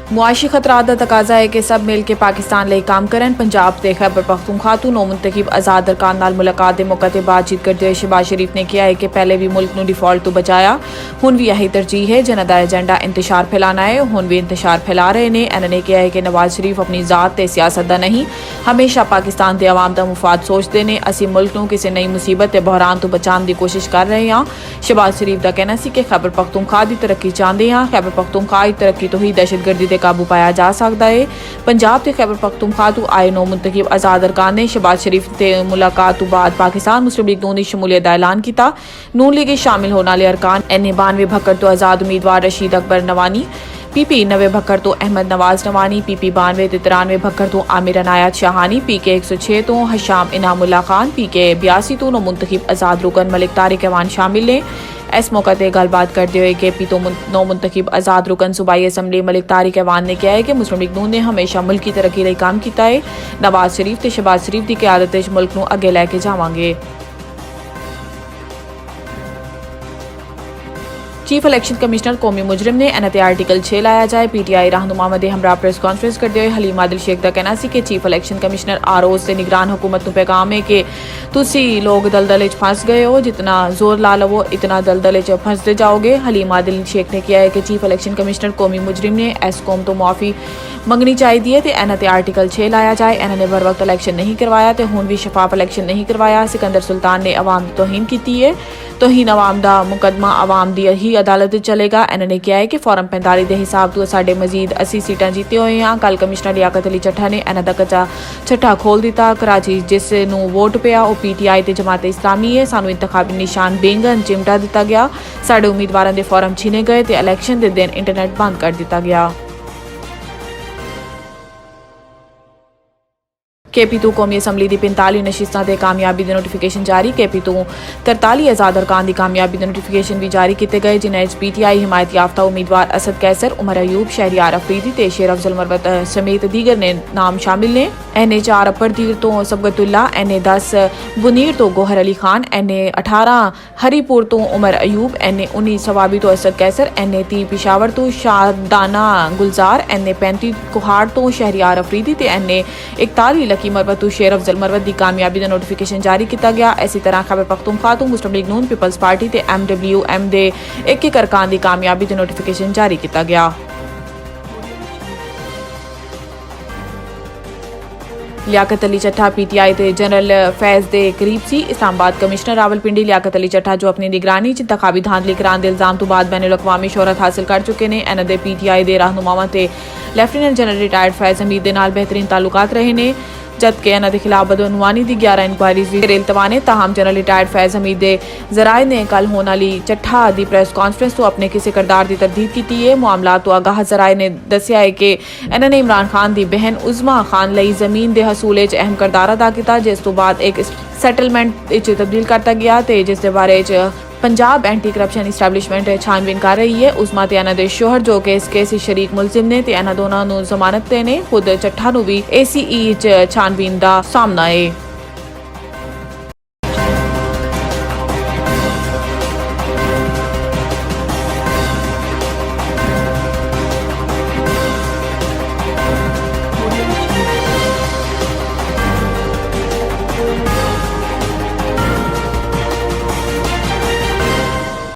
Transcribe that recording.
मुआशी खतरात का तकाजा है कि सब मिल के पाकिस्तान ਲਈ काम करन। पंजाब के खैबर पख्तूनख्वा तो नौ मुंतखब आजाद अरकान नाल मुलाकात के मौके पर बातचीत करते हुए शहबाज शरीफ ने कहा है कि पहले भी मुल्क ਨੂੰ डिफॉल्ट तो बचाया, हुण भी यही तरजीह है जिन्हां दा एजेंडा इंतशार फैलाना है, हुण भी इंतशार फैला रहे ने। इन्हां ने कहा है कि नवाज शरीफ अपनी जात ते सियासत दा नहीं, हमेशा पाकिस्तान के आवाम दा मुफाद सोचते ने। असीं मुल्क ਨੂੰ किसी नई मुसीबत ते बहरान तो बचाने की कोशिश कर रहे हां। शहबाज शरीफ का कहना सी कि खैबर पख्तूनख्वा की तरक्की चाहते हां, खैबर पख्तूनख्वा की तरक्की तो ही दहशतगर्दी ते काबू पाया जा सकता है। पंजाब के खैबर पख्तूनख्वा तो आए नौ मुंतखब आजाद अरकान ने शहबाज शरीफ से मुलाकात तो बाद पाकिस्तान मुस्लिम लीग नून की शमूलियत का ऐलान किया। नून लीग शामिल होने वाले अरकान एन 92 भक्कर तो आजाद उम्मीदवार रशीद अकबर नवानी, PP 90 भक्कर तो अहमद नवाज नवानी, PP 92 ते 93 भक्कर तो आमिर अनायत शाहानी, PK 106 तो हशाम इनामुल्ला खान, PK 82 तो नौ मुंतखब आजाद रुकन मलिक तारिक अवान शामिल ने। इस मौके पर गलबात करते हुए KP तो नौ मुंतखब आजाद रुकन सूबाई असम्बली मलिक तारिक अवान ने कहा है कि मुस्लिम लीग नून ने हमेशा मुल्क की तरक्की लिए काम किया है। नवाज शरीफ ते शहबाज शरीफ की क्यादत विच मुल्क नूं अगे लैके जावांगे। चीफ इलैक्शन कमिश्नर कौमी मुजरिम ने इन्हां ते आर्टिकल 6 लाया जाए। PTI रहनुमा दे हमरा प्रेस कॉन्फ्रेंस करते हुए हलीम आदिल शेख का कहना सी कि चीफ इलैक्शन कमिश्नर ROs से निगरान हुकूमत नूं पैगाम है कि तुसी लोग दलदल फंस गए हो, जितना जोर ला लवो इतना दलदल फंसते जाओगे। हलीम आदिल शेख ने किया है कि चीफ इलैक्शन कमिश्नर कौमी मुजरिम ने एसकॉम तो मुआफ़ी मंगनी चाहिए तो इन्हां ते आर्टिकल 6 लाया जाए। इन्हां ने बर वक्त इलैक्शन नहीं करवाया तो हुण भी शफाफ इलैक्शन नहीं करवाया। सिकंदर सुल्तान ने अवाम की तोहीन की है, तोहीन अवाम का मुकदमा अवाम की ही अदालत चलेगा। इन्होंने ने कहा है कि फॉर्म 45 के हिसाब तो साढ़े मजीद 80 सीटां जीते हुए हैं। कल कमिश्नर लियाकत अली चट्ठा ने इन्हां दा कच्चा छट्टा खोल दिता। कराची जिस नूं वोट पिया वो PTI ते जमात इस्लामी है। सानू इंतखाबी निशान बेंगन चिमटा दिता गया, साढ़े उम्मीदवारों के फॉर्म छीने गए तो इलैक्शन के दिन इंटरनेट बंद कर दिता गया। KP तो कौमी असम्बली की 45 नशिस्तां ते कामयाबी के नोटिफिकेशन जारी। KP तो 43 आजाद अरकान की कामयाबी के नोटिफिकेशन भी जारी किए गए, जिन्हें PTI हिमायत याफ्ता उम्मीदवार असद कैसर, उमर अयूब, शहरियार अफरीदी ते शेर अफजल मरवत समेत दीगर ने नाम शामिल ने। NA 4 अपर तीर तो सबगतुल्ला, NA 10 बुनीर तो गोहर अली खान, NA 18 हरीपुर तो उमर अयूब, NA 19 सवाबी तो असद कैसर, NA 30 पिशावर तो शादाना गुलजार, NA 35 कुहाड़ तो शहरियार अफरीदी ते NA 41 मरवत तो शेर अफजल मरवत की कामयाबी का नोटिफिकेशन जारी किया गया। इसी तरह खैबर पख्तूनख्वा तो मुस्लिम लीग नून पीपल्स पार्टी ते MWM दे एक अरकान की कामयाबी का नोटिफिकेशन जारी किया गया। लियाकत अली चट्ठा PTI ते जनरल फैज़ दे करीब सी। इस्लामाबाद कमिश्नर रावलपिंडी लियाकत अली चट्ठा जो अपनी निगरानी च इंतखाबी धांधली कराने के इल्जाम तो बाद बैनुल अक़वामी शोहरत हासिल कर चुके हैं। इन्हां दे PTI दे रहनुमावां ते लैफ्टिनेंट जनरल रिटायर्ड फैज़ हमीद दे नाल बेहतरीन ताल्लुकात रहे ने, जबकि इन्हां दे खिलाफ बदअनवानी की 11 इंक्वायरीज भी रेलतवा ने। ताहम जनरल रिटायर्ड फैज़ हमीद दे जराए ने कल होने वाली चट्ठा की प्रेस कॉन्फ्रेंस तो अपने किसी किरदार की तरदीद की है। मामला तो आगाह जराए ने दस्या है कि इन्हां ने इमरान खान की बहन उज़मा खान लई जमीन के हसूले अहम किरदार अदा किया, जिस तो बाद एक सैटलमेंट तब्दील करता गया तो जिस बारे पंजाब एंटी करप्शन इस्टैबलिशमेंट छानबीन कर रही है। उज़मा ते इन्हां दे शोहर जो कि इस केस शरीक मुलजिम ने ते इन्हां दोनों नूं जमानत ने खुद चट्ठा नूं भी ACE च छानबीन का सामना है।